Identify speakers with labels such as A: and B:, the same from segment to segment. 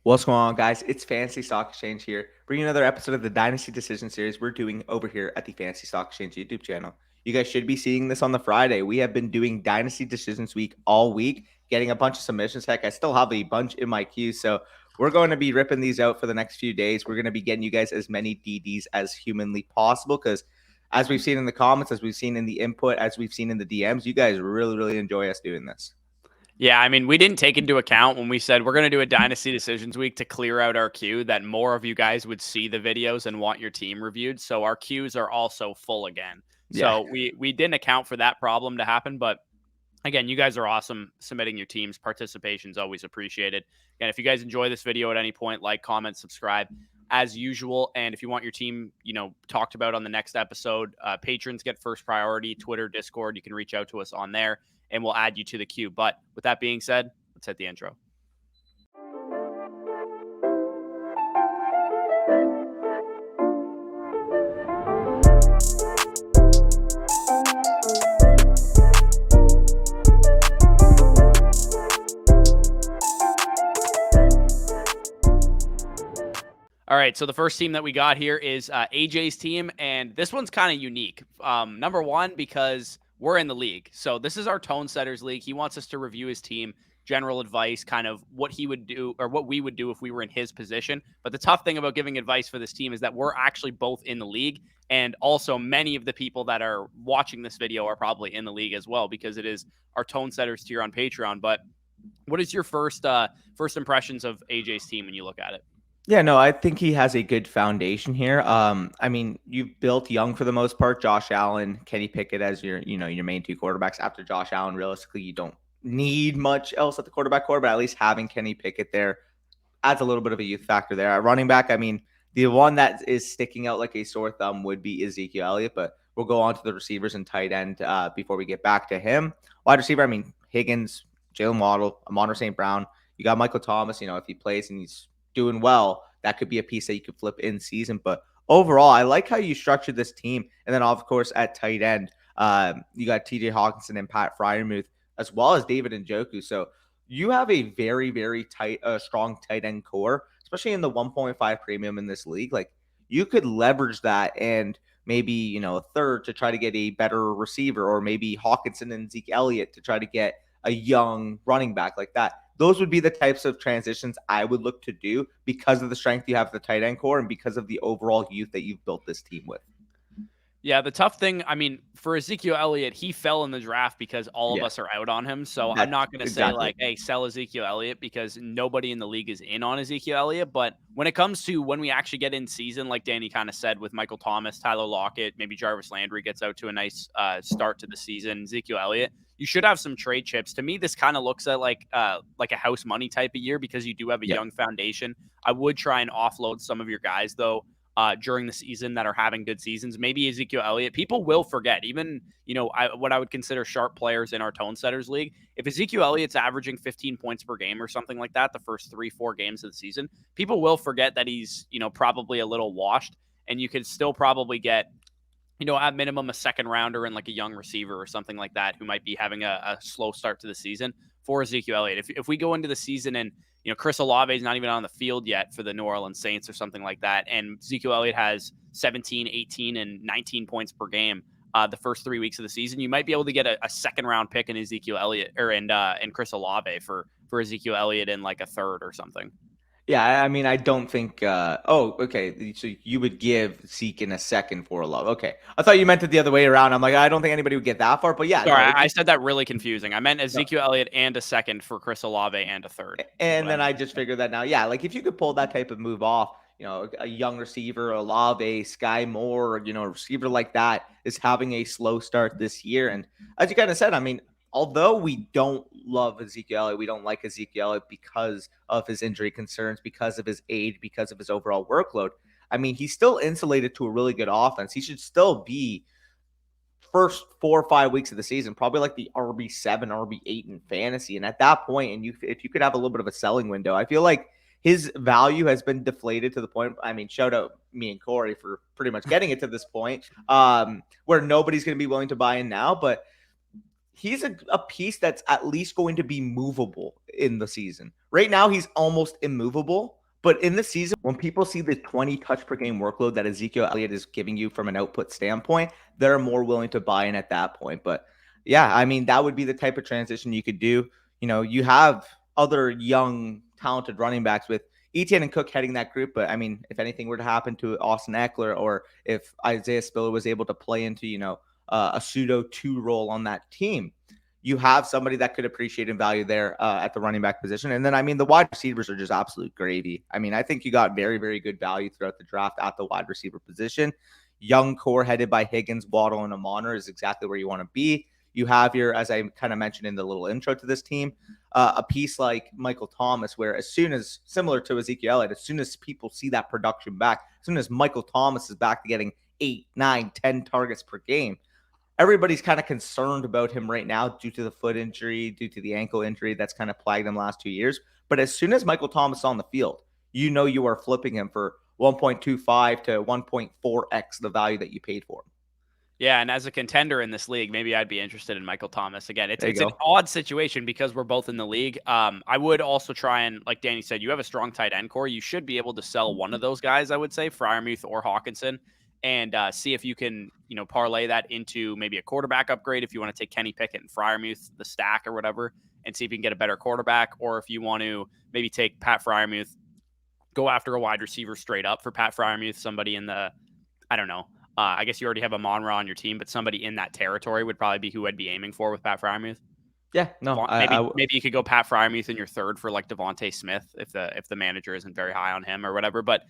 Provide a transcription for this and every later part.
A: What's going on, guys? It's Fantasy Stock Exchange here, bringing another episode of the Dynasty Decision Series we're doing over here at the Fantasy Stock Exchange YouTube channel. You guys should be seeing this on the Friday. We have been doing Dynasty Decisions Week all week, getting a bunch of submissions. Heck, I still have a bunch in my queue, so we're going to be ripping these out for the next few days. We're going to be getting you guys as many DDs as humanly possible because as we've seen in the comments, as we've seen in the input, as we've seen in the DMs, you guys really enjoy us doing this.
B: Yeah, I mean, we didn't take into account when we said we're going to do a Dynasty Decisions Week to clear out our queue that more of you guys would see the videos and want your team reviewed. So our queues are also full again.
A: Yeah.
B: So we didn't account for that problem to happen. But again, you guys are awesome submitting your teams. Participation is always appreciated. And if you guys enjoy this video at any point, like, comment, subscribe as usual. And if you want your team, talked about on the next episode, patrons get first priority, Twitter, Discord. You can reach out to us on there and we'll add you to the queue. But with that being said, let's hit the intro. All right, so the first team that we got here is AJ's team, and this one's kind of unique. Number one, because we're in the league. So this is our Tone Setters League. He wants us to review his team, general advice, kind of what he would do or what we would do if we were in his position. But the tough thing about giving advice for this team is that we're actually both in the league. And also many of the people that are watching this video are probably in the league as well because it is our Tone Setters tier on Patreon. But what is your first impressions of AJ's team when you look at it?
A: Yeah, no, I think he has a good foundation here. I mean, you've built young for the most part. Josh Allen, Kenny Pickett as your main two quarterbacks. After Josh Allen, realistically, you don't need much else at the quarterback core, but at least having Kenny Pickett there adds a little bit of a youth factor there. At running back, I mean, the one that is sticking out like a sore thumb would be Ezekiel Elliott, but we'll go on to the receivers and tight end before we get back to him. Wide receiver, I mean, Higgins, Jalen Waddle, Amon St. Brown. You got Michael Thomas, if he plays and he's doing well, that could be a piece that you could flip in season. But overall, I like how you structured this team. And then, of course, at tight end, you got TJ Hawkinson and Pat Freiermuth, as well as David Njoku. So you have a very tight, strong tight end core, especially in the 1.5 premium in this league. Like, you could leverage that and maybe, a third to try to get a better receiver, or maybe Hawkinson and Zeke Elliott to try to get a young running back like that. Those would be the types of transitions I would look to do because of the strength you have at the tight end core and because of the overall youth that you've built this team with.
B: Yeah, the tough thing, I mean, for Ezekiel Elliott, he fell in the draft because all of us are out on him. So I'm not going to say like, hey, sell Ezekiel Elliott because nobody in the league is in on Ezekiel Elliott. But when it comes to when we actually get in season, like Danny kind of said with Michael Thomas, Tyler Lockett, maybe Jarvis Landry gets out to a nice start to the season, Ezekiel Elliott, you should have some trade chips. To me, this kind of looks at like a house money type of year because you do have a young foundation. I would try and offload some of your guys, though. During the season that are having good seasons, maybe Ezekiel Elliott. People will forget, even, what I would consider sharp players in our Tone Setters League. If Ezekiel Elliott's averaging 15 points per game or something like that, the first 3-4 games of the season, people will forget that he's, probably a little washed, and you could still probably get, at minimum a second rounder and like a young receiver or something like that who might be having a slow start to the season for Ezekiel Elliott. If we go into the season and Chris Olave is not even on the field yet for the New Orleans Saints or something like that, and Ezekiel Elliott has 17, 18, and 19 points per game the first 3 weeks of the season, you might be able to get a second round pick in Ezekiel Elliott and Chris Olave for Ezekiel Elliott in like a third or something.
A: Yeah, I mean, I don't think. Okay. So you would give Zeke in a second for Love. Okay, I thought you meant it the other way around. I'm like, I don't think anybody would get that far. But yeah,
B: sorry, I said that really confusing. I meant Ezekiel Elliott and a second for Chris Olave and a third.
A: And then I just figured that now. Yeah, like if you could pull that type of move off, a young receiver, Olave, Sky Moore, a receiver like that is having a slow start this year. And as you kind of said, I mean, although we don't love Ezekiel Elliott, we don't like Ezekiel Elliott because of his injury concerns, because of his age, because of his overall workload. I mean, he's still insulated to a really good offense. He should still be first 4 or 5 weeks of the season, probably like the RB7, RB8 in fantasy. And at that point, and if you could have a little bit of a selling window, I feel like his value has been deflated to the point. I mean, shout out me and Corey for pretty much getting it to this point where nobody's going to be willing to buy in now. But he's a piece that's at least going to be movable in the season. Right now, he's almost immovable. But in the season, when people see the 20 touch per game workload that Ezekiel Elliott is giving you from an output standpoint, they're more willing to buy in at that point. But yeah, I mean, that would be the type of transition you could do. You have other young, talented running backs with Etienne and Cook heading that group. But I mean, if anything were to happen to Austin Eckler, or if Isaiah Spiller was able to play into, a pseudo 2 role on that team, you have somebody that could appreciate and value there at the running back position. And then, I mean, the wide receivers are just absolute gravy. I mean, I think you got very, very good value throughout the draft at the wide receiver position. Young core headed by Higgins, Waddle, and Amon is exactly where you want to be. You have your, as I kind of mentioned in the little intro to this team, a piece like Michael Thomas, where as soon as, similar to Ezekiel Elliott, as soon as people see that production back, as soon as Michael Thomas is back to getting 8, 9, 10 targets per game, everybody's kind of concerned about him right now due to the foot injury, due to the ankle injury that's kind of plagued him last 2 years. But as soon as Michael Thomas is on the field, you are flipping him for 1.25 to 1.4x the value that you paid for him.
B: Yeah, and as a contender in this league, maybe I'd be interested in Michael Thomas. Again, it's an odd situation because we're both in the league. I would also try and, like Danny said, you have a strong tight end core. You should be able to sell one of those guys, I would say, Freiermuth or Hawkinson, and see if you can, parlay that into maybe a quarterback upgrade if you want to take Kenny Pickett and Freiermuth, the stack or whatever, and see if you can get a better quarterback. Or if you want to maybe take Pat Freiermuth, go after a wide receiver straight up for Pat Freiermuth, somebody in the, I don't know, I guess you already have a Monra on your team, but somebody in that territory would probably be who I'd be aiming for with Pat Freiermuth.
A: Yeah, no,
B: maybe you could go Pat Freiermuth in your third for like Devontae Smith if the manager isn't very high on him or whatever. But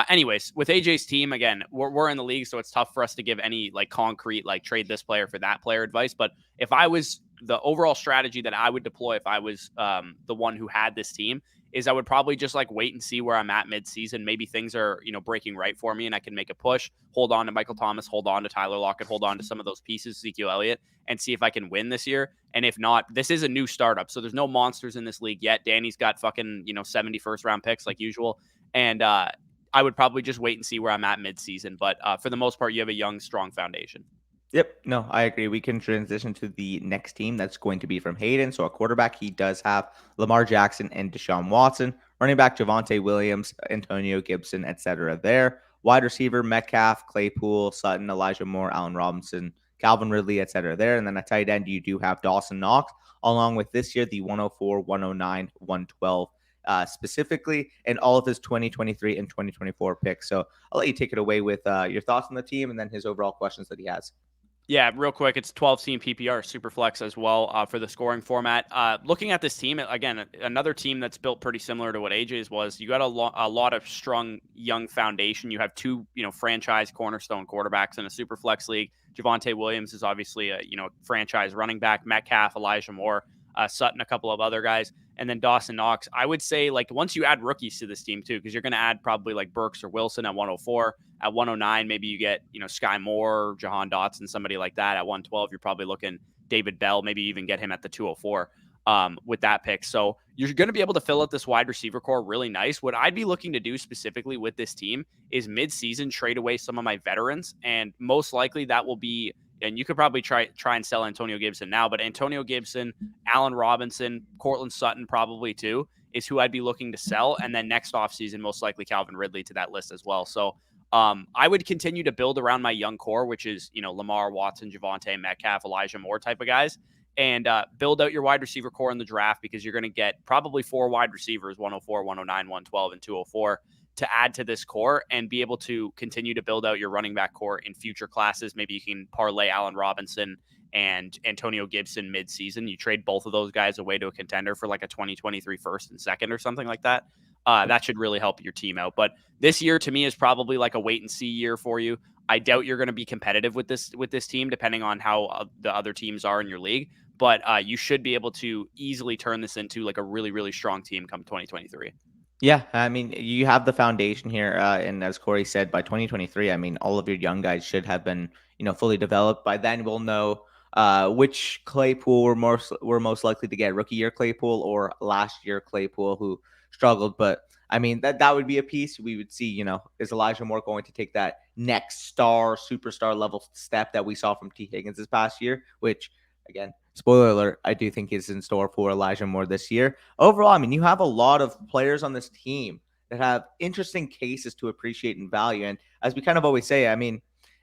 B: anyways, with AJ's team, again, we're in the league, so it's tough for us to give any like concrete like trade this player for that player advice. But if I was the overall strategy that I would deploy if I was the one who had this team is I would probably just like wait and see where I'm at midseason. Maybe things are, breaking right for me and I can make a push, hold on to Michael Thomas, hold on to Tyler Lockett, hold on to some of those pieces, Ezekiel Elliott, and see if I can win this year. And if not, this is a new startup. So there's no monsters in this league yet. Danny's got fucking, 70 first round picks like usual. And I would probably just wait and see where I'm at midseason. But for the most part, you have a young, strong foundation.
A: Yep. No, I agree. We can transition to the next team that's going to be from Hayden. So a quarterback, he does have Lamar Jackson and Deshaun Watson. Running back, Javonte Williams, Antonio Gibson, etc. there. Wide receiver, Metcalf, Claypool, Sutton, Elijah Moore, Allen Robinson, Calvin Ridley, etc. there. And then at tight end, you do have Dawson Knox, along with this year, the 104, 109, 112 specifically, and all of his 2023 and 2024 picks. So I'll let you take it away with your thoughts on the team and then his overall questions that he has.
B: Yeah, real quick, it's 12-team PPR, Superflex as well for the scoring format. Looking at this team, again, another team that's built pretty similar to what AJ's was. You got a lot of strong young foundation. You have two, franchise cornerstone quarterbacks in a Superflex league. Javonte Williams is obviously a, franchise running back. Metcalf, Elijah Moore, Sutton, a couple of other guys. And then Dawson Knox. I would say, like, once you add rookies to this team, too, because you're going to add probably, like, Burks or Wilson at 104. At 109, maybe you get, Sky Moore, Jahan Dotson, somebody like that. At 112, you're probably looking David Bell, maybe even get him at the 204 with that pick. So you're going to be able to fill out this wide receiver core really nice. What I'd be looking to do specifically with this team is mid-season trade away some of my veterans, and most likely that will be – and you could probably try and sell Antonio Gibson now, but Antonio Gibson, Allen Robinson, Cortland Sutton probably too is who I'd be looking to sell. And then next offseason, most likely Calvin Ridley to that list as well. So I would continue to build around my young core, which is, Lamar, Watson, Javonte, Metcalf, Elijah Moore type of guys, and build out your wide receiver core in the draft because you're going to get probably 4 wide receivers, 104, 109, 112, and 204. To add to this core and be able to continue to build out your running back core in future classes. Maybe you can parlay Allen Robinson and Antonio Gibson mid-season. You trade both of those guys away to a contender for like a 2023 first and second or something like that. That should really help your team out. But this year to me is probably like a wait and see year for you. I doubt you're going to be competitive with this team, depending on how the other teams are in your league. But you should be able to easily turn this into like a really, really strong team come 2023.
A: Yeah, I mean, you have the foundation here, and as Corey said, by 2023, I mean, all of your young guys should have been, fully developed. By then, we'll know which Claypool we're most likely to get, rookie year Claypool or last year Claypool, who struggled. But I mean, that would be a piece we would see. Is Elijah Moore going to take that next superstar level step that we saw from T. Higgins this past year? Which, again, spoiler alert, I do think is in store for Elijah Moore this year. Overall, I mean, you have a lot of players on this team that have interesting cases to appreciate in value. And as we kind of always say, I mean,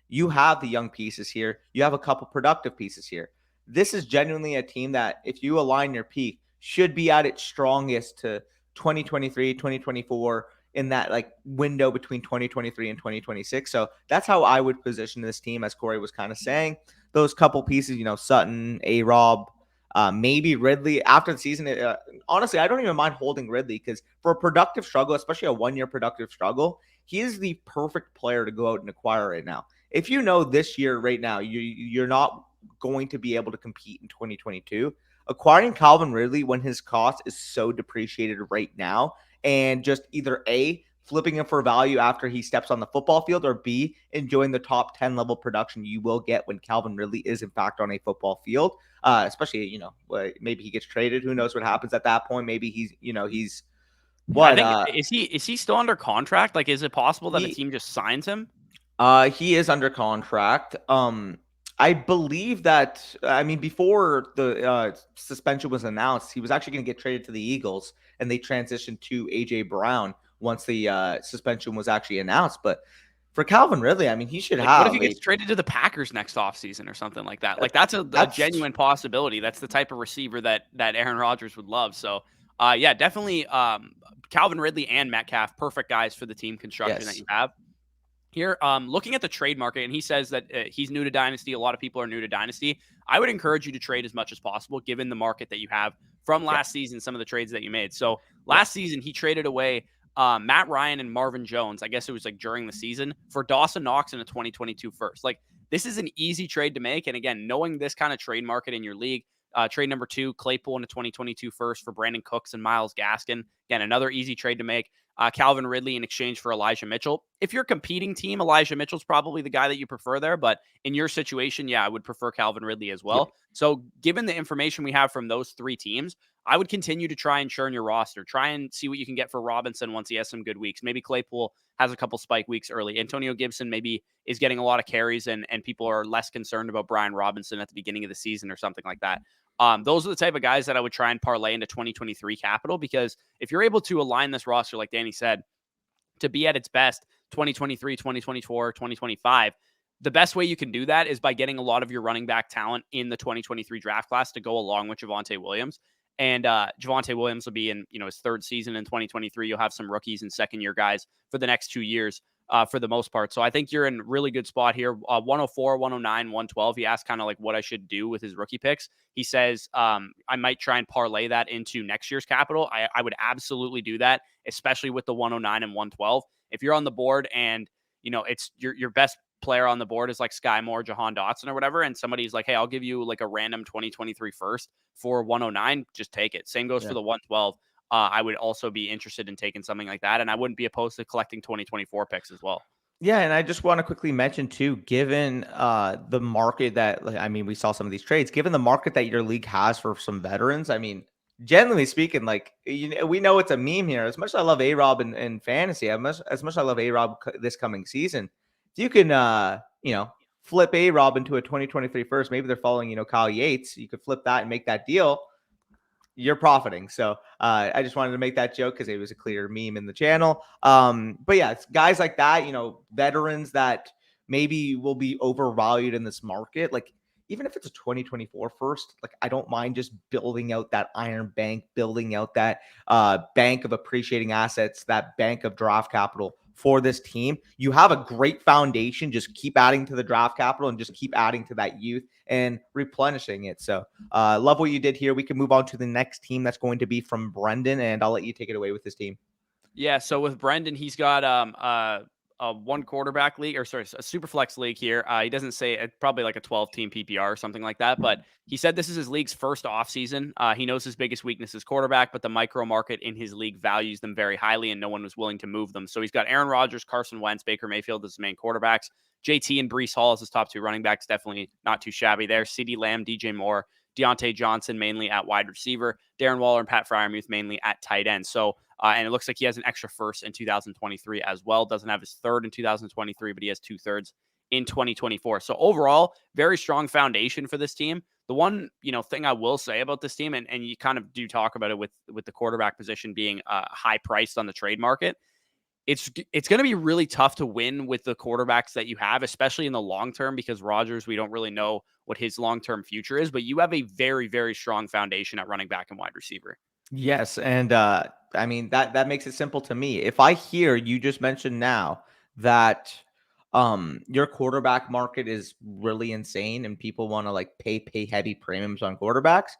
A: you have the young pieces here. You have a couple productive pieces here. This is genuinely a team that, if you align your peak, should be at its strongest to 2023, 2024, in that like window between 2023 and 2026. So that's how I would position this team, as Corey was kind of saying. Those couple pieces, Sutton, A-Rob, maybe Ridley after the season. Honestly, I don't even mind holding Ridley, because for a productive struggle, especially a 1-year productive struggle, he is the perfect player to go out and acquire right now. If you know this year right now, you're not going to be able to compete in 2022, acquiring Calvin Ridley when his cost is so depreciated right now, and just either A, flipping him for value after he steps on the football field, or B, enjoying the top 10 level production you will get when Calvin Ridley is in fact on a football field. Especially, maybe he gets traded. Who knows what happens at that point? Maybe he's what?
B: I think is he still under contract? Like, is it possible that a team just signs him?
A: He is under contract. I believe that, before the suspension was announced, he was actually going to get traded to the Eagles, and they transitioned to AJ Brown once the suspension was actually announced. But for Calvin Ridley, he should have.
B: What if he gets traded to the Packers next offseason or something like that? Like, that's a genuine possibility. That's the type of receiver that Aaron Rodgers would love. So, yeah, definitely Calvin Ridley and Metcalf, perfect guys for the team construction that you have. Here, looking at the trade market, and he says that he's new to Dynasty. A lot of people are new to Dynasty. I would encourage you to trade as much as possible, given the market that you have from last season, some of the trades that you made. So last season, he traded away Matt Ryan and Marvin Jones. I guess it was like during the season, for Dawson Knox and a 2022 first. Like, this is an easy trade to make. And again, knowing this kind of trade market in your league, trade number 2, Claypool and a 2022 first for Brandon Cooks and Myles Gaskin. Again, another easy trade to make. Calvin Ridley in exchange for Elijah Mitchell. If you're a competing team, Elijah Mitchell's probably the guy that you prefer there. But in your situation, yeah, I would prefer Calvin Ridley as well. Yep. So given the information we have from those 3 teams, I would continue to try and churn your roster. Try and see what you can get for Robinson once he has some good weeks. Maybe Claypool has a couple spike weeks early. Antonio Gibson maybe is getting a lot of carries, and people are less concerned about Brian Robinson at the beginning of the season or something like that. Those are the type of guys that I would try and parlay into 2023 capital, because if you're able to align this roster, like Danny said, to be at its best 2023, 2024, 2025, the best way you can do that is by getting a lot of your running back talent in the 2023 draft class to go along with Javonte Williams. And Javonte Williams will be in his 3rd season in 2023. You'll have some rookies and second-year guys for the next 2 years. For the most part. So I think you're in a really good spot here. 104, 109, 112. He asked kind of like what I should do with his rookie picks. He says, I might try and parlay that into next year's capital. I would absolutely do that, especially with the 109 and 112. If you're on the board and, it's your best player on the board is like Sky Moore, Jahan Dotson or whatever, and somebody's like, hey, I'll give you like a random 2023 first for 109, just take it. Same goes for the 112. I would also be interested in taking something like that, and I wouldn't be opposed to collecting 2024 picks as well.
A: Yeah, and I just want to quickly mention too, given the market that, we saw some of these trades, given the market that your league has for some veterans, generally speaking, we know it's a meme here. As much as I love A-Rob in fantasy, as much as I love A-Rob this coming season, you can, flip A-Rob into a 2023 first. Maybe they're following, Kyle Yates. You could flip that and make that deal. You're profiting. So I just wanted to make that joke because it was a clear meme in the channel. But yeah, it's guys like that, veterans that maybe will be overvalued in this market. Like, even if it's a 2024 first, like, I don't mind just building out that iron bank, building out that bank of appreciating assets, that bank of draft capital for this team. You have a great foundation. Just keep adding to the draft capital and just keep adding to that youth and replenishing it. So love what you did here. We can move on to the next team that's going to be from Brendan, and I'll let you take it away with this team.
B: Yeah, so with Brendan, he's got a 1 quarterback league, a super flex league here. He doesn't say probably like a 12-team PPR or something like that, but he said this is his league's first offseason. He knows his biggest weakness is quarterback, but the micro market in his league values them very highly, and no one was willing to move them. So he's got Aaron Rodgers, Carson Wentz, Baker Mayfield as his main quarterbacks. JT and Breece Hall as his top 2 running backs. Definitely not too shabby there. CeeDee Lamb, DJ Moore, Deontay Johnson mainly at wide receiver, Darren Waller and Pat Freiermuth mainly at tight end. So, and it looks like he has an extra first in 2023 as well. Doesn't have his 3rd in 2023, but he has 2 thirds in 2024. So overall, very strong foundation for this team. The one, thing I will say about this team, and you kind of do talk about it with the quarterback position being high priced on the trade market, it's going to be really tough to win with the quarterbacks that you have, especially in the long term, because Rodgers, we don't really know what his long-term future is, but you have a very, very strong foundation at running back and wide receiver.
A: Yes, and I mean that makes it simple to me. If I hear you just mentioned now that your quarterback market is really insane and people want to like pay heavy premiums on quarterbacks,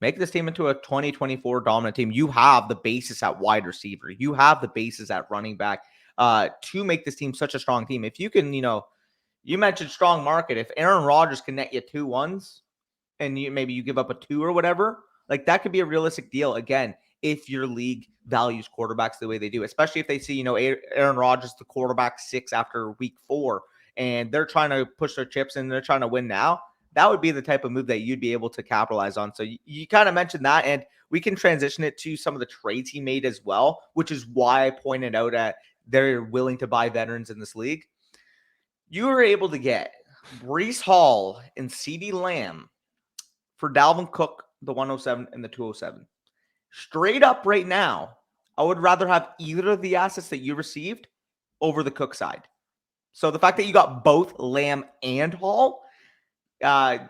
A: make this team into a 2024 dominant team. You have the basis at wide receiver. You have the basis at running back to make this team such a strong team. If you can, you mentioned strong market. If Aaron Rodgers can net you 2 1s and maybe you give up a 2 or whatever, like that could be a realistic deal. Again, if your league values quarterbacks the way they do, especially if they see, Aaron Rodgers, the quarterback 6 after week 4, and they're trying to push their chips and they're trying to win now, that would be the type of move that you'd be able to capitalize on. So you kind of mentioned that, and we can transition it to some of the trades he made as well, which is why I pointed out that they're willing to buy veterans in this league. You were able to get Breece Hall and CeeDee Lamb for Dalvin Cook, the 107 and the 207. Straight up right now, I would rather have either of the assets that you received over the Cook side. So the fact that you got both Lamb and Hall, go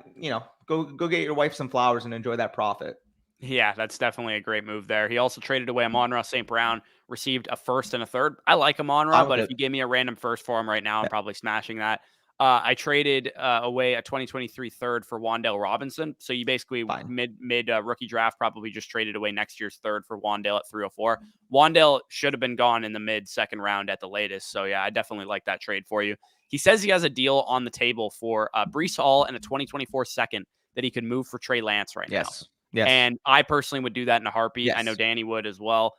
A: get your wife some flowers and enjoy that profit.
B: Yeah, that's definitely a great move there. He also traded away Amon-Ra St. Brown, received a first and a third. I like Amon-Ra, but if you give me a random first for him right now, I'm probably smashing that. I traded away a 2023 third for Wan'Dale Robinson. So you basically mid rookie draft probably just traded away next year's third for Wan'Dale at 304. Wan'Dale should have been gone in the mid second round at the latest. So yeah, I definitely like that trade for you. He says he has a deal on the table for Breece Hall and a 2024 second that he could move for Trey Lance right now.
A: Yes.
B: And I personally would do that in a heartbeat. Yes. I know Danny would as well.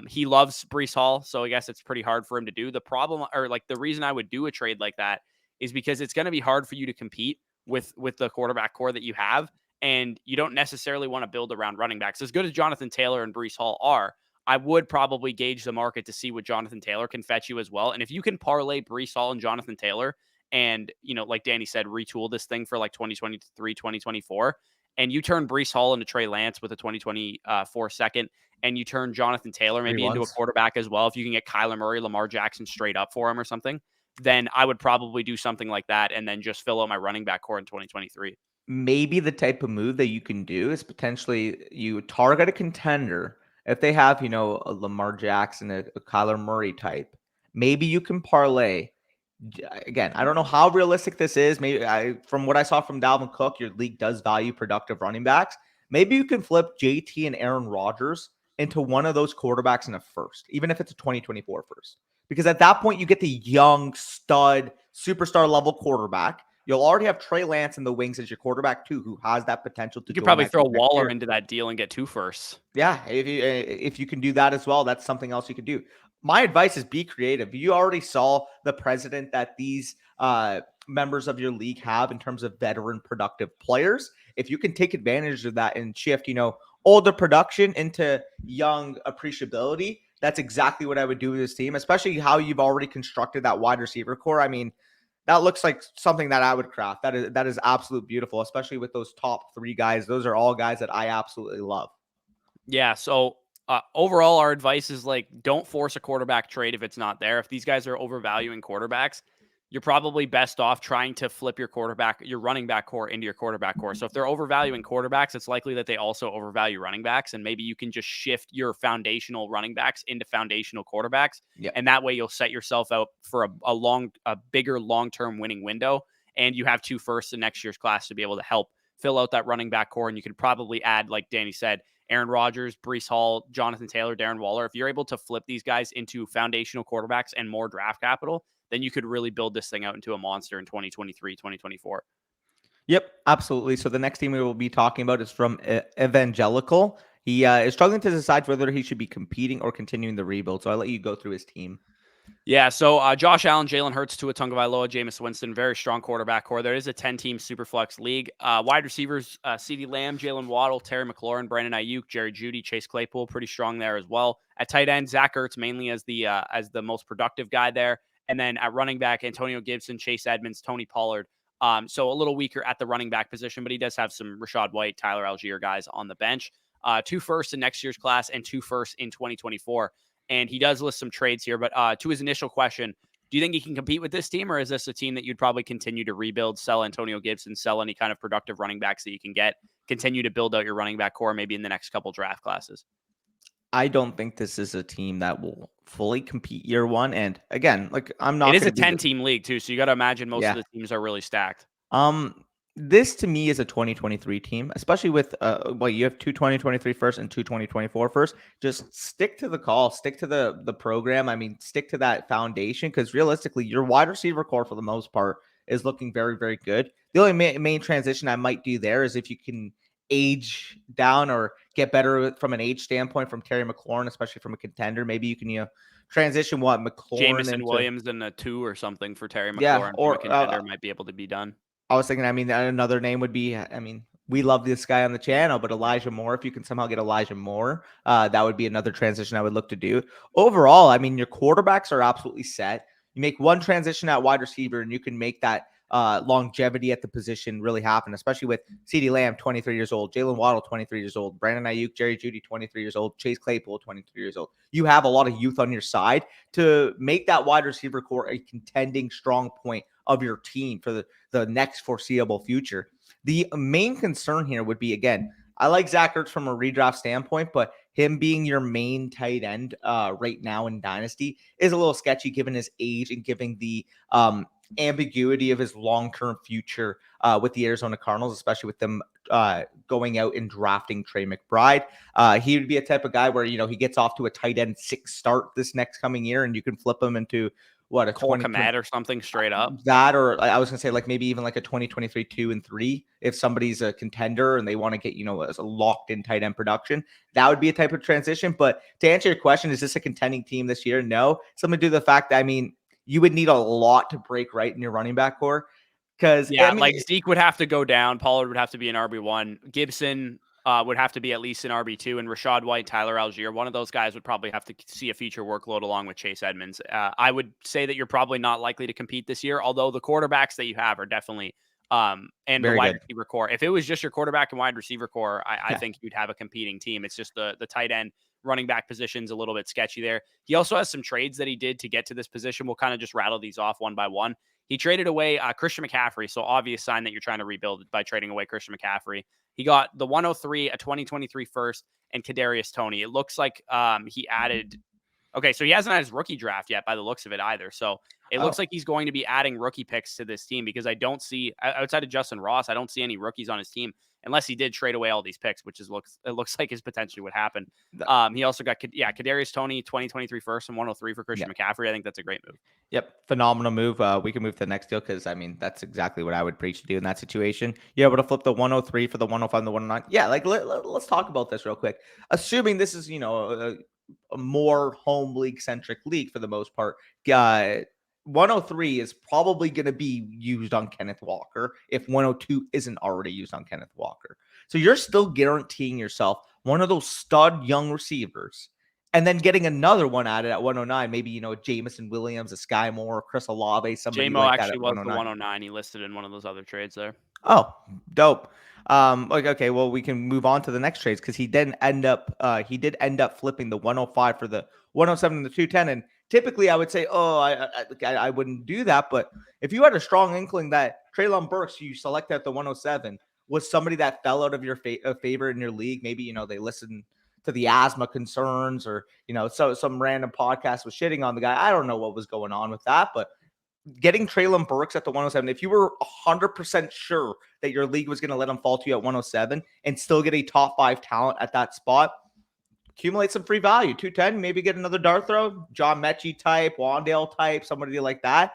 B: He loves Breece Hall, so I guess it's pretty hard for him to do. The problem, or like the reason I would do a trade like that, is because it's going to be hard for you to compete with the quarterback core that you have, and you don't necessarily want to build around running backs. As good as Jonathan Taylor and Breece Hall are, I would probably gauge the market to see what Jonathan Taylor can fetch you as well. And if you can parlay Breece Hall and Jonathan Taylor, and like Danny said, retool this thing for like 2023, 2024. And you turn Breece Hall into Trey Lance with a 2024 second, and you turn Jonathan Taylor maybe into a quarterback as well. If you can get Kyler Murray, Lamar Jackson straight up for him or something, then I would probably do something like that and then just fill out my running back core in 2023.
A: Maybe the type of move that you can do is potentially you target a contender. If they have, a Lamar Jackson, a Kyler Murray type, maybe you can parlay. Again, I don't know how realistic this is. Maybe from what I saw from Dalvin Cook, your league does value productive running backs. Maybe you can flip JT and Aaron Rodgers into one of those quarterbacks in a first, even if it's a 2024 first. Because at that point, you get the young, stud, superstar level quarterback. You'll already have Trey Lance in the wings as your quarterback too, who has that potential to.
B: You could probably throw Waller into that deal and get 2 firsts.
A: Yeah, if you can do that as well, that's something else you could do. My advice is be creative. You already saw the precedent that these members of your league have in terms of veteran productive players. If you can take advantage of that and shift, older production into young appreciability, that's exactly what I would do with this team, especially how you've already constructed that wide receiver core. I mean, that looks like something that I would craft. That is absolute beautiful, especially with those top 3 guys. Those are all guys that I absolutely love.
B: Yeah, so overall, our advice is like, don't force a quarterback trade if it's not there. If these guys are overvaluing quarterbacks, you're probably best off trying to flip your running back core into your quarterback core. So if they're overvaluing quarterbacks, it's likely that they also overvalue running backs. And maybe you can just shift your foundational running backs into foundational quarterbacks.
A: Yep.
B: And that way you'll set yourself out for a bigger long-term winning window. And you have 2 firsts in next year's class to be able to help fill out that running back core. And you can probably add, like Danny said, Aaron Rodgers, Breece Hall, Jonathan Taylor, Darren Waller. If you're able to flip these guys into foundational quarterbacks and more draft capital, then you could really build this thing out into a monster in 2023, 2024.
A: Yep, absolutely. So the next team we will be talking about is from Evangelical. He is struggling to decide whether he should be competing or continuing the rebuild. So I'll let you go through his team.
B: Yeah, so Josh Allen, Jalen Hurts, Tua Tagovailoa, Jameis Winston, very strong quarterback core. There is a 10-team Superflex league. Wide receivers, CeeDee Lamb, Jalen Waddle, Terry McLaurin, Brandon Ayuk, Jerry Jeudy, Chase Claypool, pretty strong there as well. At tight end, Zach Ertz mainly as the most productive guy there. And then at running back, Antonio Gibson, Chase Edmonds, Tony Pollard. So a little weaker at the running back position, but he does have some Rachaad White, Tyler Algier guys on the bench. 2 firsts in next year's class and 2 firsts in 2024. And he does list some trades here. But to his initial question, do you think he can compete with this team, or is this a team that you'd probably continue to rebuild, sell Antonio Gibson, sell any kind of productive running backs that you can get, continue to build out your running back core maybe in the next couple draft classes?
A: I don't think this is a team that will fully compete year one. And again, like I'm
B: It
A: not
B: is
A: going
B: a
A: to be
B: 10-team league too, so you got to imagine most of
A: yeah.
B: the teams are really stacked.
A: This to me is a 2023 team, especially with well, you have two 2023 first and two 2024 first. Just stick to the call, stick to the program. I mean, stick to that foundation because realistically, your wide receiver core for the most part is looking very, very good. The only main transition I might do there is if you can age down or get better from an age standpoint from Terry McLaurin, especially from a contender. Maybe you can transition what McLaurin
B: Jameson
A: into
B: Williams and a 2 or something for Terry
A: yeah,
B: McLaurin from a
A: or
B: contender might be able to be done.
A: I was thinking, I mean, another name would be, I mean, we love this guy on the channel, but Elijah Moore, if you can somehow get Elijah Moore, that would be another transition I would look to do. Overall, I mean, your quarterbacks are absolutely set. You make one transition at wide receiver, and you can make that longevity at the position really happen, especially with CeeDee Lamb, 23 years old, Jalen Waddle, 23 years old, Brandon Ayuk, Jerry Jeudy, 23 years old, Chase Claypool, 23 years old. You have a lot of youth on your side to make that wide receiver core a contending strong point of your team for the next foreseeable future. The main concern here would be, again, I like Zach Ertz from a redraft standpoint, but him being your main tight end right now in Dynasty is a little sketchy given his age and given the ambiguity of his long-term future with the Arizona Cardinals, especially with them going out and drafting Trey McBride. He would be a type of guy where, he gets off to a tight end 6 start this next coming year, and you can flip him into what a
B: Cole Kmet or something straight up.
A: That, or I was gonna say like maybe even like a 2023 2 and 3 if somebody's a contender and they want to get as a locked in tight end production. That would be a type of transition. But to answer your question, is this a contending team this year? No. Something to do the fact that you would need a lot to break right in your running back core. Because
B: like Zeke would have to go down, Pollard would have to be an RB1, Gibson would have to be at least an RB2, and Rachaad White, Tyler Algier, one of those guys would probably have to see a feature workload along with Chase Edmonds. I would say that you're probably not likely to compete this year, although the quarterbacks that you have are definitely and
A: very
B: the wide
A: good
B: receiver core. If it was just your quarterback and wide receiver core, I think you'd have a competing team. It's just the tight end running back position's a little bit sketchy there. He also has some trades that he did to get to this position. We'll kind of just rattle these off one by one. He traded away Christian McCaffrey, so obvious sign that you're trying to rebuild by trading away Christian McCaffrey. He got the 103, a 2023 first, and Kadarius Toney. It looks like he added. Okay, so he hasn't had his rookie draft yet by the looks of it either. So it looks like he's going to be adding rookie picks to this team because I don't see, outside of Justin Ross, I don't see any rookies on his team unless he did trade away all these picks, which it looks like is potentially what happened. He also got, Kadarius Toney, 2023 first and 103 for Christian McCaffrey. I think that's a great move.
A: Yep, phenomenal move. We can move to the next deal because, that's exactly what I would preach to do in that situation. You're able to flip the 103 for the 105 and the 109. Yeah, like let's talk about this real quick. Assuming this is, a more home league centric league for the most part. 103 is probably going to be used on Kenneth Walker if 102 isn't already used on Kenneth Walker. So you're still guaranteeing yourself one of those stud young receivers and then getting another one added at 109, maybe, a Jameson Williams, a Sky Moore, Chris Olave, somebody
B: J-Mo
A: like that
B: actually
A: at
B: was
A: 109.
B: the 109. He listed in one of those other trades there.
A: Oh, dope. Okay, well, we can move on to the next trades because he did end up flipping the 105 for the 107 and the 210. And typically I would say, I wouldn't do that. But if you had a strong inkling that Treylon Burks, you selected at the 107, was somebody that fell out of your favor in your league, maybe, they listened to the asthma concerns or, so some random podcast was shitting on the guy. I don't know what was going on with that, but getting Treylon Burks at the 107, if you were 100% sure that your league was going to let him fall to you at 107 and still get a top 5 talent at that spot, accumulate some free value. 210, maybe get another dart throw, John Mechie type, Wandale type, somebody like that.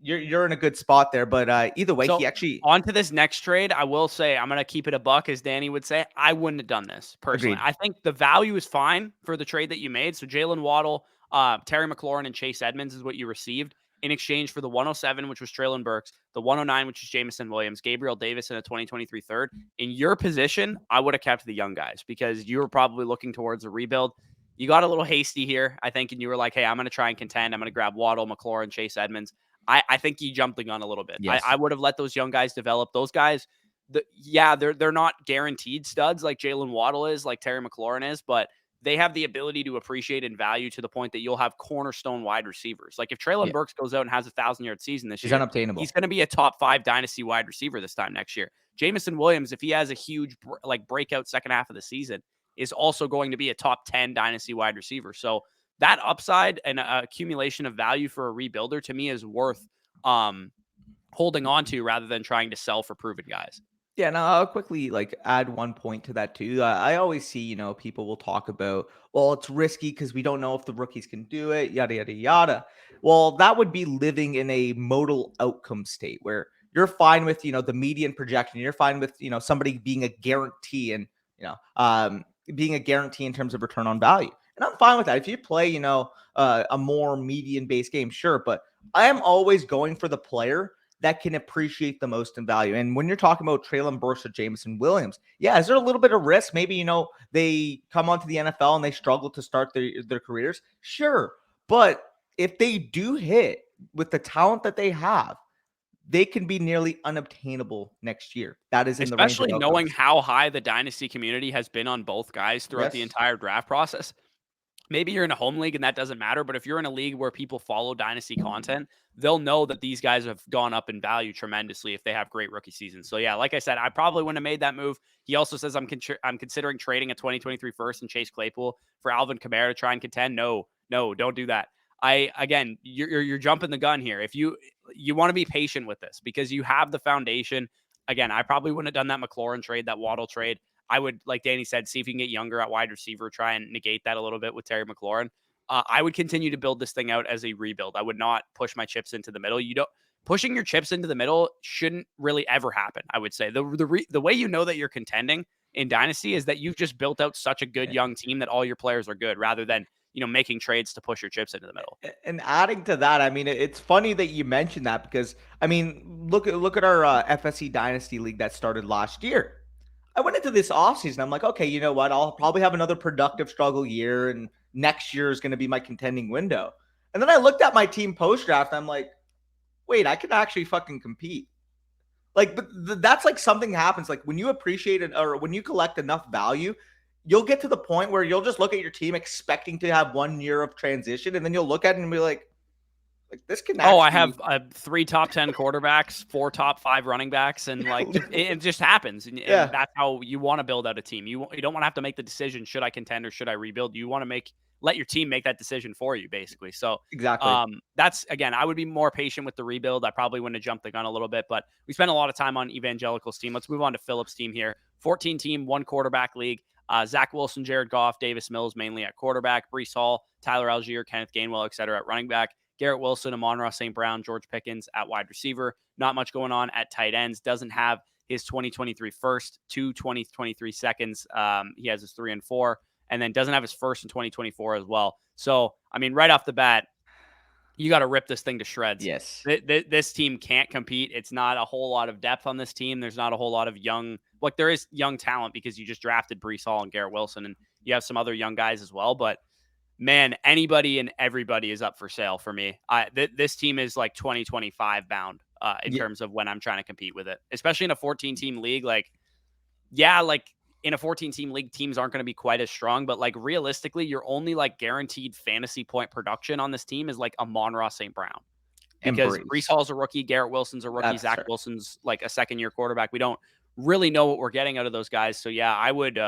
A: You're in a good spot there, but either way,
B: so
A: he actually
B: on to this next trade. I will say I'm going to keep it a buck, as Danny would say. I wouldn't have done this personally.
A: Agreed.
B: I think the value is fine for the trade that you made. So Jalen Waddle, Terry McLaurin, and Chase Edmonds is what you received in exchange for the 107, which was Treylon Burks, the 109, which is Jameson Williams, Gabriel Davis, and a 2023 third. In your position, I would have kept the young guys because you were probably looking towards a rebuild. You got a little hasty here, I think, and you were like, hey, I'm going to try and contend. I'm going to grab Waddle, McLaurin, Chase Edmonds. I think you jumped the gun a little bit.
A: Yes.
B: I would have let those young guys develop. Those guys, they're not guaranteed studs like Jalen Waddle is, like Terry McLaurin is, but they have the ability to appreciate in value to the point that you'll have cornerstone wide receivers. Like if Treylon Burks goes out and has a 1,000-yard season this
A: He's
B: year,
A: unobtainable.
B: he's going to be a top 5 dynasty wide receiver this time next year. Jameson Williams, if he has a huge breakout second half of the season, is also going to be a top 10 dynasty wide receiver. So that upside and accumulation of value for a rebuilder to me is worth holding on to rather than trying to sell for proven guys.
A: Yeah, no, I'll quickly add one point to that too. I always see, people will talk about, well, it's risky because we don't know if the rookies can do it, yada yada yada. Well, that would be living in a modal outcome state where you're fine with, the median projection. You're fine with, somebody being a guarantee and, being a guarantee in terms of return on value. And I'm fine with that. If you play, a more median based game, sure. But I am always going for the player that can appreciate the most in value. And when you're talking about Treylon Burks or Jameson Williams, yeah, is there a little bit of risk? Maybe, they come onto the NFL and they struggle to start their careers. Sure. But if they do hit with the talent that they have, they can be nearly unobtainable next year. That is in the range of
B: especially knowing how high the dynasty community has been on both guys throughout the entire draft process. Maybe you're in a home league and that doesn't matter, but if you're in a league where people follow dynasty content, they'll know that these guys have gone up in value tremendously if they have great rookie seasons. So yeah, like I said, I probably wouldn't have made that move. He also says I'm considering trading a 2023 first and Chase Claypool for Alvin Kamara to try and contend. No, don't do that. You're jumping the gun here. If you want to be patient with this because you have the foundation. Again, I probably wouldn't have done that McLaurin trade, that Waddle trade. I would, like Danny said, see if you can get younger at wide receiver, try and negate that a little bit with Terry McLaurin. I would continue to build this thing out as a rebuild. I would not push my chips into the middle. Pushing your chips into the middle shouldn't really ever happen. I would say the way you know that you're contending in Dynasty is that you've just built out such a good young team that all your players are good, rather than making trades to push your chips into the middle.
A: And adding to that, I mean, it's funny that you mentioned that because I mean, look at our FSC Dynasty League that started last year. I went into this offseason. I'm like, okay, you know what? I'll probably have another productive struggle year, and next year is going to be my contending window. And then I looked at my team post draft. I'm like, wait, I can actually fucking compete. But that's something happens. Like when you appreciate it or when you collect enough value, you'll get to the point where you'll just look at your team expecting to have 1 year of transition, and then you'll look at it and be like this can actually...
B: I have 3 top 10 quarterbacks, 4 top 5 running backs, and it just happens. And that's how you want to build out a team. You don't want to have to make the decision, should I contend or should I rebuild? You want to let your team make that decision for you, basically. So
A: exactly.
B: That's, again, I would be more patient with the rebuild. I probably wouldn't have jumped the gun a little bit, but we spent a lot of time on Evangelical's team. Let's move on to Phillip's team here. 14 team, 1 quarterback league. Zach Wilson, Jared Goff, Davis Mills mainly at quarterback, Breece Hall, Tyler Algier, Kenneth Gainwell, etc. at running back, Garrett Wilson, Amon-Ra St. Brown, George Pickens at wide receiver. Not much going on at tight ends. Doesn't have his 2023 first, 2 2023 seconds. He has his 3 and 4, and then doesn't have his first in 2024 as well. So, I mean, right off the bat, you got to rip this thing to shreds.
A: Yes.
B: This team can't compete. It's not a whole lot of depth on this team. There's not a whole lot of young, there is young talent because you just drafted Breece Hall and Garrett Wilson, and you have some other young guys as well. But man, anybody and everybody is up for sale for me. This team is 2025 bound in terms of when I'm trying to compete with it, especially in a 14-team league. In a 14-team league, teams aren't going to be quite as strong, but realistically, you're only guaranteed fantasy point production on this team is Amon-Ra St. Brown. Because Breece Hall's a rookie, Garrett Wilson's a rookie, Zach Wilson's a second-year quarterback. We don't really know what we're getting out of those guys. So yeah, I would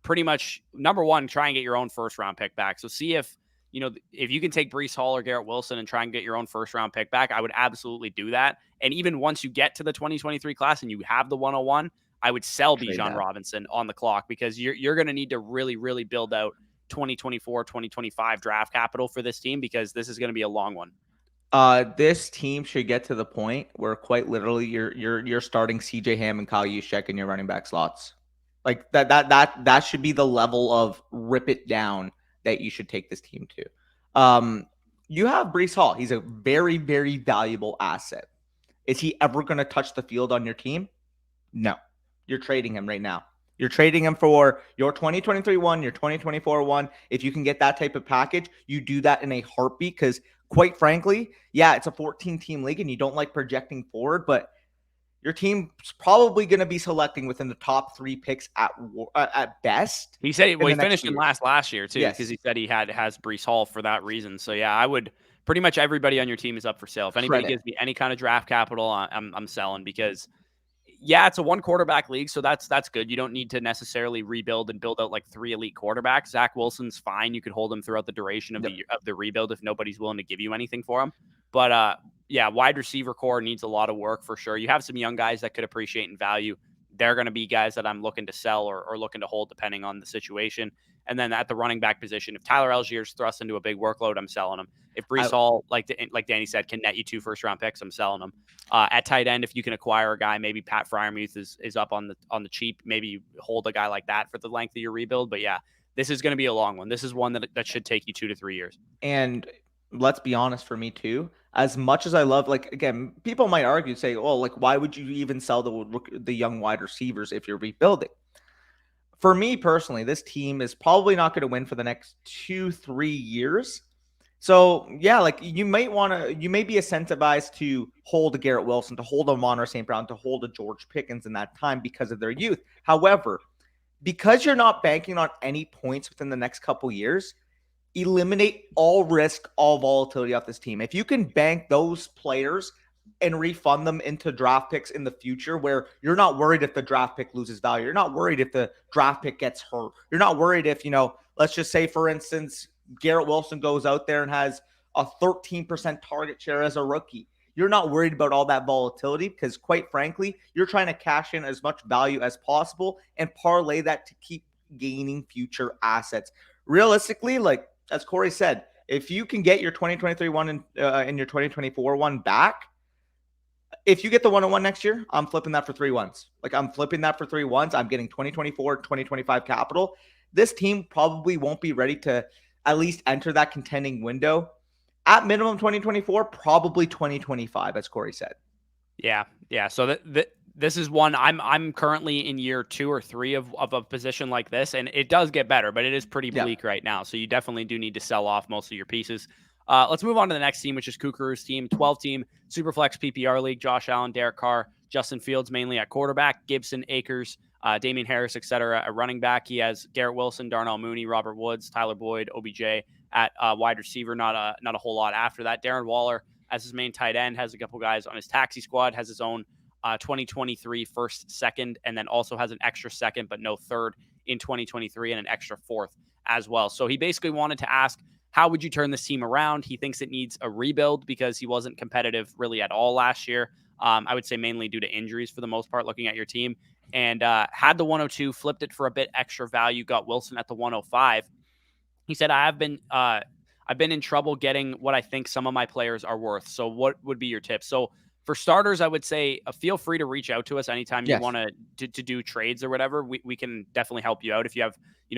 B: pretty much, number one, try and get your own first-round pick back. So see if you can take Breece Hall or Garrett Wilson and try and get your own first-round pick back, I would absolutely do that. And even once you get to the 2023 class and you have the 101, I would sell Bijan Robinson on the clock because you're going to need to really, really build out 2024, 2025 draft capital for this team because this is going to be a long one.
A: This team should get to the point where quite literally you're starting CJ Ham and Kyle Juszczyk in your running back slots. That should be the level of rip it down that you should take this team to. You have Breece Hall. He's a very, very valuable asset. Is he ever going to touch the field on your team? No. You're trading him right now. You're trading him for your 2023 one, your 2024 one. If you can get that type of package, you do that in a heartbeat because, quite frankly, yeah, it's a 14-team league and you don't like projecting forward, but your team's probably going to be selecting within the top 3 picks at best.
B: He said, well, he finished in
A: years.
B: last year too, because he said he has Breece Hall for that reason. So yeah, I would pretty much everybody on your team is up for sale. If anybody gives me any kind of draft capital, I'm selling, because yeah, it's a 1 quarterback league, so that's good. You don't need to necessarily rebuild and build out like 3 elite quarterbacks. Zach Wilson's fine. You could hold him throughout the duration of the rebuild if nobody's willing to give you anything for him. But yeah, wide receiver core needs a lot of work for sure. You have some young guys that could appreciate and value. They're going to be guys that I'm looking to sell or looking to hold depending on the situation. And then at the running back position, if Tyler Allgeier's thrust into a big workload, I'm selling him. If Breece Hall, like Danny said, can net you 2 first-round picks, I'm selling him. At tight end, if you can acquire a guy, maybe Pat Freiermuth is up on the cheap. Maybe you hold a guy like that for the length of your rebuild. But yeah, this is going to be a long one. This is one that should take you 2 to 3 years.
A: And let's be honest, for me too, as much as I love, like, again, people might argue, say, oh, like, why would you even sell the young wide receivers if you're rebuilding? For me personally, this team is probably not going to win for the next 2-3 years. So yeah, like, you may be incentivized to hold a Garrett Wilson, to hold a Amon-Ra St. Brown, to hold a George Pickens in that time because of their youth. However, because you're not banking on any points within the next couple years, eliminate all risk, all volatility off this team. If you can bank those players and refund them into draft picks in the future, where you're not worried if the draft pick loses value, you're not worried if the draft pick gets hurt, you're not worried if, let's just say, for instance, Garrett Wilson goes out there and has a 13% target share as a rookie. You're not worried about all that volatility, because quite frankly, you're trying to cash in as much value as possible and parlay that to keep gaining future assets. Realistically, like, as Corey said, if you can get your 2023 one and your 2024 one back, if you get the 101 next year, I'm flipping that for 3 ones. Like, I'm flipping that for 3 ones. I'm getting 2024, 2025 capital. This team probably won't be ready to at least enter that contending window. At minimum 2024, probably 2025, as Corey said.
B: Yeah. So this is one I'm currently in year 2 or 3 of a position like this, and it does get better, but it is pretty bleak right now. So you definitely do need to sell off most of your pieces. Let's move on to the next team, which is Cucuru's team, 12-team Superflex PPR league. Josh Allen, Derek Carr, Justin Fields mainly at quarterback, Gibson, Akers, Damian Harris, etc. at running back. He has Garrett Wilson, Darnell Mooney, Robert Woods, Tyler Boyd, OBJ at wide receiver. Not a whole lot after that. Darren Waller as his main tight end, has a couple guys on his taxi squad, has his own 2023 first, second, and then also has an extra second but no third in 2023 and an extra fourth as well. So he basically wanted to ask, how would you turn this team around? He thinks it needs a rebuild because he wasn't competitive really at all last year. I would say mainly due to injuries for the most part, looking at your team. And had the 102, flipped it for a bit extra value, got Wilson at the 105. He said, I've been in trouble getting what I think some of my players are worth. So what would be your tips? So for starters, I would say feel free to reach out to us anytime you want to do trades or whatever. We can definitely help you out if you have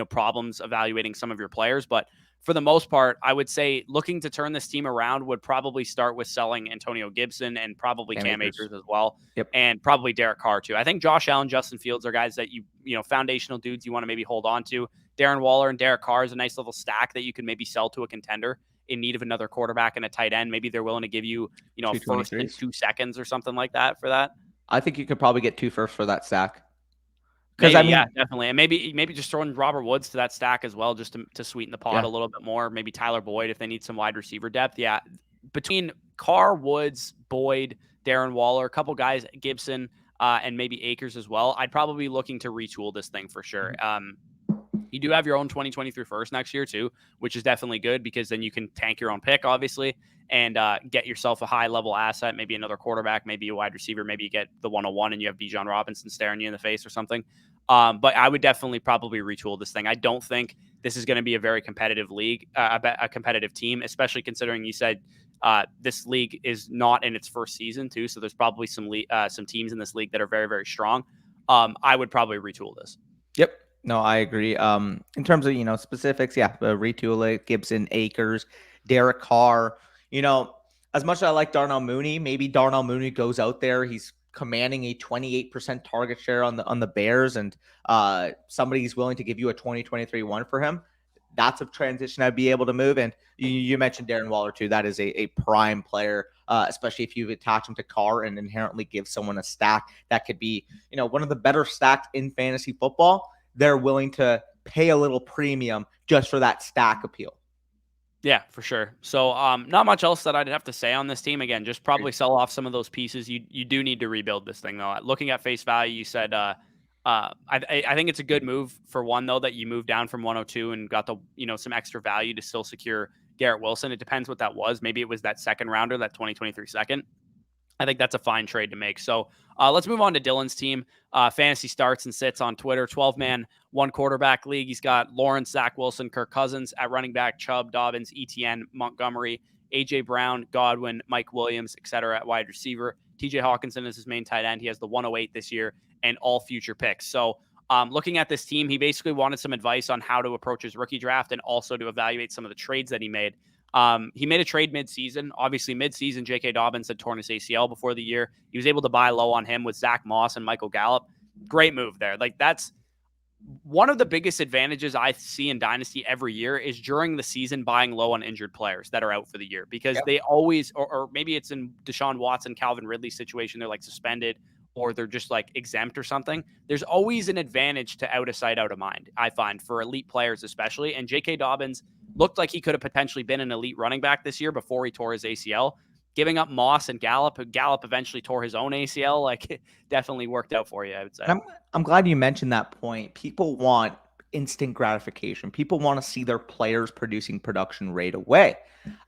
B: problems evaluating some of your players. But for the most part, I would say looking to turn this team around would probably start with selling Antonio Gibson and probably Cam Akers as well.
A: Yep.
B: And probably Derek Carr too. I think Josh Allen, Justin Fields are guys that you foundational dudes you want to maybe hold on to. Darren Waller and Derek Carr is a nice little stack that you can maybe sell to a contender in need of another quarterback and a tight end. Maybe they're willing to give you, a first in 2 seconds or something like that for that.
A: I think you could probably get 2 firsts for that stack.
B: Yeah, definitely. And maybe just throwing Robert Woods to that stack as well, just to sweeten the pot a little bit more. Maybe Tyler Boyd if they need some wide receiver depth. Yeah. Between Carr, Woods, Boyd, Darren Waller, a couple guys, Gibson, and maybe Akers as well, I'd probably be looking to retool this thing for sure. You do have your own 2023 first next year too, which is definitely good because then you can tank your own pick, obviously, and get yourself a high-level asset, maybe another quarterback, maybe a wide receiver, maybe you get the 101 and you have Bijan Robinson staring you in the face or something. But I would definitely probably retool this thing. I don't think this is going to be a very competitive league, a competitive team, especially considering you said this league is not in its first season too, so there's probably some teams in this league that are very, very strong. I would probably retool this.
A: Yep. No, I agree. In terms of, specifics, retool it, Gibson, Akers, Derek Carr. As much as I like Darnell Mooney, maybe Darnell Mooney goes out there. He's commanding a 28% target share on the Bears, and somebody's willing to give you a 2023 one for him. that's a transition I'd be able to move. And you mentioned Darren Waller too. That is a prime player, especially if you attach him to Carr and inherently give someone a stack that could be, one of the better stacks in fantasy football. They're willing to pay a little premium just for that stack appeal.
B: Yeah, for sure. So, not much else that I'd have to say on this team. Again, just probably sell off some of those pieces. You do need to rebuild this thing though. Looking at face value, you said I think it's a good move for one though that you moved down from 102 and got the some extra value to still secure Garrett Wilson. It depends what that was. Maybe it was that second rounder, that 2023 second. I think that's a fine trade to make. So let's move on to Dylan's team. Fantasy starts and sits on Twitter. 12-man, one quarterback league. He's got Lawrence, Zach Wilson, Kirk Cousins at running back, Chubb, Dobbins, ETN, Montgomery, A.J. Brown, Godwin, Mike Williams, etc. at wide receiver. T.J. Hawkinson is his main tight end. He has the 108 this year and all future picks. So looking at this team, he basically wanted some advice on how to approach his rookie draft and also to evaluate some of the trades that he made. He made a trade mid-season. Obviously, mid-season, J.K. Dobbins had torn his ACL before the year. He was able to buy low on him with Zach Moss and Michael Gallup. Great move there. Like, that's one of the biggest advantages I see in Dynasty every year is during the season buying low on injured players that are out for the year because they always, or maybe it's in Deshaun Watson, Calvin Ridley situation, they're like suspended or they're just like exempt or something. There's always an advantage to out of sight, out of mind, I find, for elite players especially. And J.K. Dobbins looked like he could have potentially been an elite running back this year before he tore his ACL. Giving up Moss and Gallup eventually tore his own ACL. Like, it definitely worked out for you, I would say.
A: I'm glad you mentioned that point. People want instant gratification. People want to see their players producing production right away.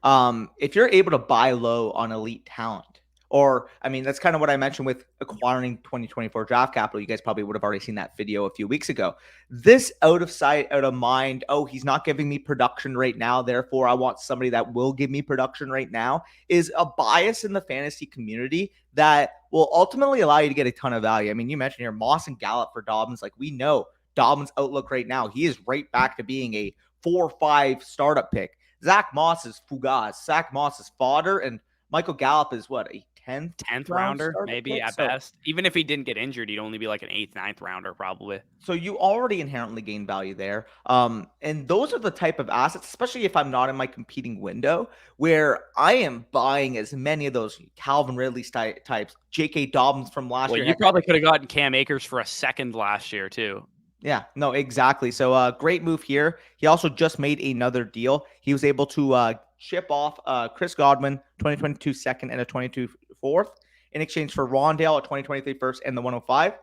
A: If you're able to buy low on elite talent, or, I mean, that's kind of what I mentioned with acquiring 2024 draft capital. You guys probably would have already seen that video a few weeks ago. This out of sight, out of mind, oh, he's not giving me production right now, therefore I want somebody that will give me production right now, is a bias in the fantasy community that will ultimately allow you to get a ton of value. I mean, you mentioned here Moss and Gallup for Dobbins. Like, we know Dobbins' outlook right now. He is right back to being a 4 or 5 startup pick. Zach Moss is fugaz. Zach Moss is fodder, and Michael Gallup is what, a 10th
B: rounder, maybe at best. Even if he didn't get injured, he'd only be like an 8th, 9th rounder probably.
A: So you already inherently gain value there. And those are the type of assets, especially if I'm not in my competing window, where I am buying as many of those Calvin Ridley types, J.K. Dobbins from last year.
B: You probably could have gotten Cam Akers for a second last year too.
A: Yeah, no, exactly. So great move here. He also just made another deal. He was able to ship off Chris Godwin, 2022 second and a 22 fourth in exchange for Rondale, a 2023 first and the 105.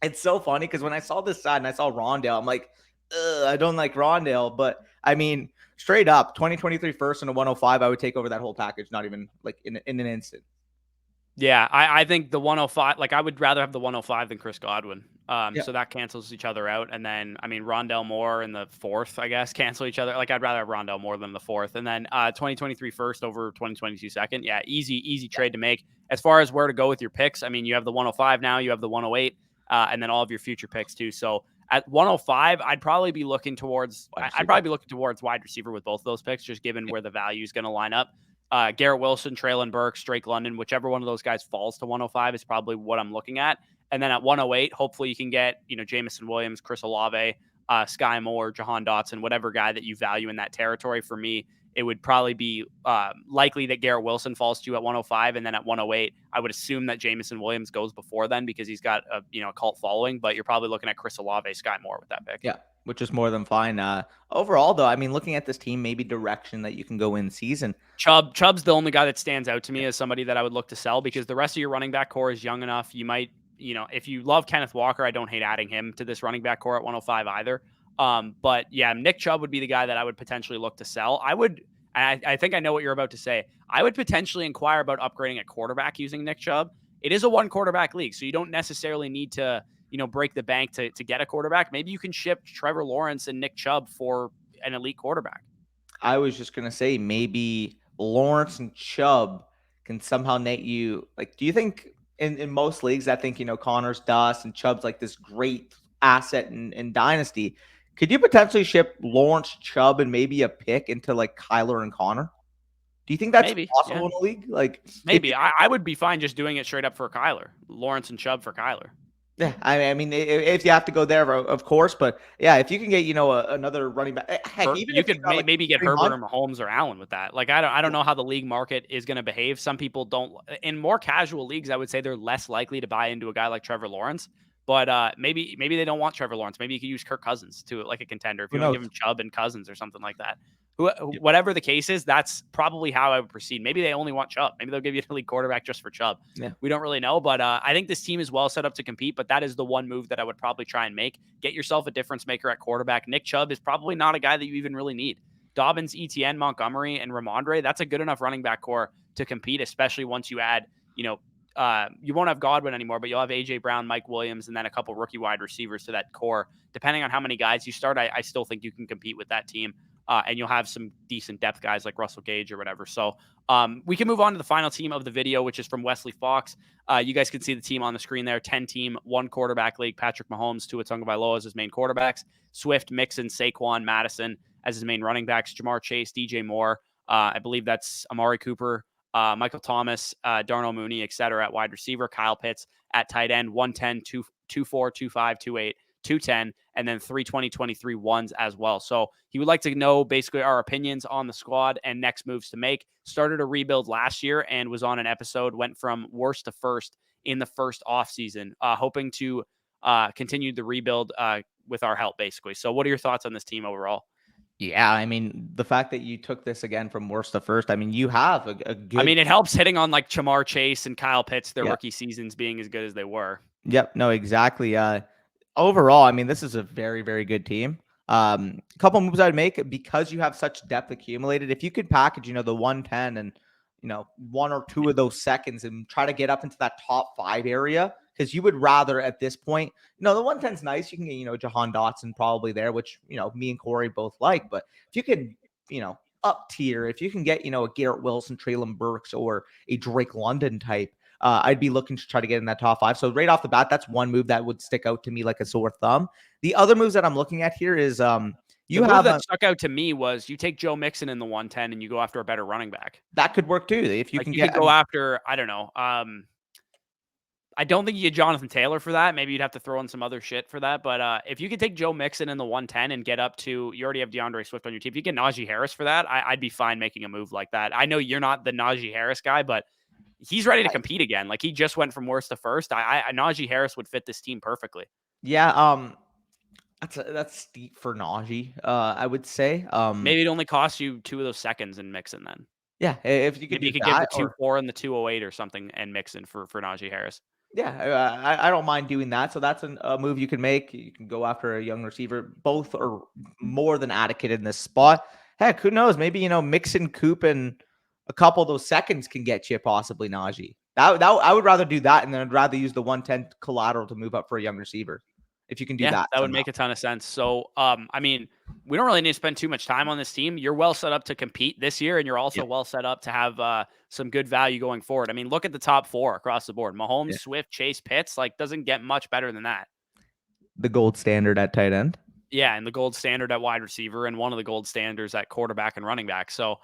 A: It's so funny because when I saw this side and I saw Rondale, I'm like, I don't like Rondale. But I mean, straight up, 2023 first and a 105, I would take over that whole package, not even like in an instant.
B: Yeah, I think the 105, like I would rather have the 105 than Chris Godwin. So that cancels each other out. And then, I mean, Rondale Moore in the fourth, I guess, cancel each other. Like, I'd rather have Rondale Moore than the fourth. And then 2023 first over 2022 second. Yeah, easy trade to make. As far as where to go with your picks, I mean, you have the 105 now, you have the 108, and then all of your future picks too. So at 105, I'd probably be looking towards wide receiver with both of those picks, just given where the value is going to line up. Garrett Wilson, Traylon Burks, Drake London, whichever one of those guys falls to 105 is probably what I'm looking at. And then at 108, hopefully you can get, Jameson Williams, Chris Olave, Sky Moore, Jahan Dotson, whatever guy that you value in that territory. For me, it would probably be likely that Garrett Wilson falls to you at 105. And then at 108, I would assume that Jameson Williams goes before then because he's got a cult following, but you're probably looking at Chris Olave, Sky Moore with that pick.
A: Yeah, which is more than fine. Overall, though, I mean, looking at this team, maybe direction that you can go in season.
B: Chubb's the only guy that stands out to me as somebody that I would look to sell because the rest of your running back core is young enough. You might, if you love Kenneth Walker, I don't hate adding him to this running back core at 105 either. But yeah, Nick Chubb would be the guy that I would potentially look to sell. I think I know what you're about to say. I would potentially inquire about upgrading a quarterback using Nick Chubb. It is a 1 quarterback league, so you don't necessarily need to, break the bank to get a quarterback. Maybe you can ship Trevor Lawrence and Nick Chubb for an elite quarterback.
A: I was just going to say maybe Lawrence and Chubb can somehow net you. Like, do you think in most leagues, I think, Connor's dust and Chubb's like this great asset in Dynasty. Could you potentially ship Lawrence, Chubb, and maybe a pick into like Kyler and Connor? Do you think that's possible in the league? Like,
B: maybe I would be fine just doing it straight up for Kyler, Lawrence and Chubb for Kyler.
A: Yeah, I mean, if you have to go there, of course, but yeah, if you can get another running back, heck, even
B: You
A: if you
B: could
A: got like
B: maybe get
A: 3
B: Herbert
A: months,
B: or Mahomes or Allen with that. Like I don't
A: yeah,
B: know how the league market is going to behave. Some people don't in more casual leagues. I would say they're less likely to buy into a guy like Trevor Lawrence. But maybe they don't want Trevor Lawrence. Maybe you could use Kirk Cousins to like a contender if
A: who
B: you want to give
A: knows?
B: him Chubb and Cousins or something like that.
A: Yep,
B: Whatever the case is, that's probably how I would proceed. Maybe they only want Chubb. Maybe they'll give you an elite quarterback just for Chubb.
A: yeah.
B: We don't really know, but I think this team is well set up to compete. But that is the one move that I would probably try and make. Get yourself a difference maker at quarterback. Nick Chubb is probably not a guy that you even really need. Dobbins, Etienne, Montgomery, and Ramondre, that's a good enough running back core to compete, especially once you add, you won't have Godwin anymore, but you'll have A.J. Brown, Mike Williams, and then a couple rookie wide receivers to that core. Depending on how many guys you start, I still think you can compete with that team. And you'll have some decent depth guys like Russell Gage or whatever. So we can move on to the final team of the video, which is from Wesley Fox. You guys can see the team on the screen there. 10-team, 1 quarterback league. Patrick Mahomes, Tua Tagovailoa as his main quarterbacks. Swift, Mixon, Saquon, Madison as his main running backs. Jamar Chase, DJ Moore. I believe that's Amari Cooper, Michael Thomas, Darnell Mooney, etc. at wide receiver. Kyle Pitts at tight end. 110, 224, 25, 28. 210, and then 320, 23 ones as well. So he would like to know basically our opinions on the squad and next moves to make. Started a rebuild last year and was on an episode, went from worst to first in the first offseason, hoping to continue the rebuild with our help, basically. So what are your thoughts on this team overall?
A: Yeah, I mean, the fact that you took this again from worst to first, I mean, you have a good.
B: I mean, it helps hitting on like Jamar Chase and Kyle Pitts, their
A: Yeah.
B: rookie seasons being as good as they were.
A: Yep. No, exactly. Overall, I mean, this is a very, very good team. A couple moves I'd make because you have such depth accumulated. If you could package, the 110 and 1 or 2 of those seconds and try to get up into that top 5 area, because you would rather at this point, the 110 is nice. You can get, Jahan Dotson probably there, which me and Corey both like. But if you can, up tier, if you can get a Garrett Wilson, Treylon Burks, or a Drake London type, I'd be looking to try to get in that top 5. So right off the bat, that's one move that would stick out to me like a sore thumb. The other moves that I'm looking at here is
B: the move that stuck out to me was you take Joe Mixon in the 110 and you go after a better running back.
A: That could work too. If you can
B: could go after, I don't know. I don't think you get Jonathan Taylor for that. Maybe you'd have to throw in some other shit for that. But if you could take Joe Mixon in the 110 and get up to, you already have DeAndre Swift on your team. If you get Najee Harris for that, I'd be fine making a move like that. I know you're not the Najee Harris guy, but he's ready to compete again. Like he just went from worst to first. Najee Harris would fit this team perfectly.
A: Yeah. That's steep for Najee. I would say.
B: Maybe it only costs you 2 of those seconds in Mixon then.
A: Yeah, if you could,
B: maybe you could get the 2-4 and the 208 or something and Mixon for Najee Harris.
A: Yeah, I don't mind doing that. So that's a move you can make. You can go after a young receiver. Both are more than adequate in this spot. Heck, who knows? Maybe Mixon, Coop, and a couple of those seconds can get you possibly Najee. That I would rather do that, and then I'd rather use the 110 collateral to move up for a young receiver. If you can do that,
B: that would make a ton of sense. So, I mean, we don't really need to spend too much time on this team. You're well set up to compete this year, and you're also well set up to have some good value going forward. I mean, look at the top 4 across the board: Mahomes, Swift, Chase, Pitts. Like, doesn't get much better than that.
A: The gold standard at tight end.
B: Yeah, and the gold standard at wide receiver, and one of the gold standards at quarterback and running back. So,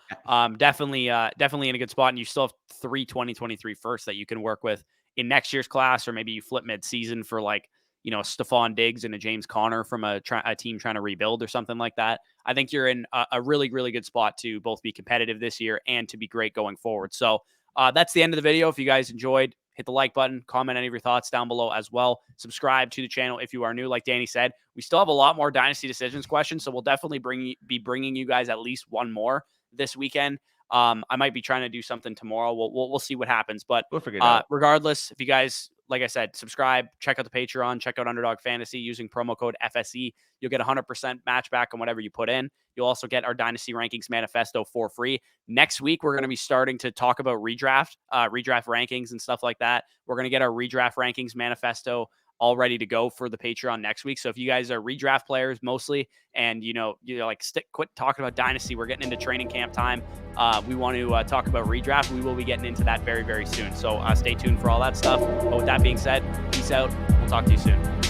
B: definitely in a good spot. And you still have 3 2023 firsts that you can work with in next year's class, or maybe you flip mid-season for like, Stephon Diggs and a James Conner from a team trying to rebuild or something like that. I think you're in a really, really good spot to both be competitive this year and to be great going forward. So that's the end of the video. If you guys enjoyed, hit the like button, comment any of your thoughts down below as well. Subscribe to the channel if you are new. Like Danny said, we still have a lot more Dynasty Decisions questions, so we'll definitely be bringing you guys at least one more this weekend. I might be trying to do something tomorrow. We'll see what happens. But
A: we'll figure it out.
B: Regardless, if you guys, like I said, subscribe, check out the Patreon, check out Underdog Fantasy using promo code FSE. You'll get 100% match back on whatever you put in. You'll also get our Dynasty Rankings Manifesto for free. Next week, we're going to be starting to talk about redraft rankings and stuff like that. We're going to get our redraft rankings manifesto all ready to go for the Patreon next week. So if you guys are redraft players mostly, and quit talking about Dynasty, we're getting into training camp time. We want to talk about redraft. We will be getting into that very, very soon. So stay tuned for all that stuff. But with that being said, peace out. We'll talk to you soon.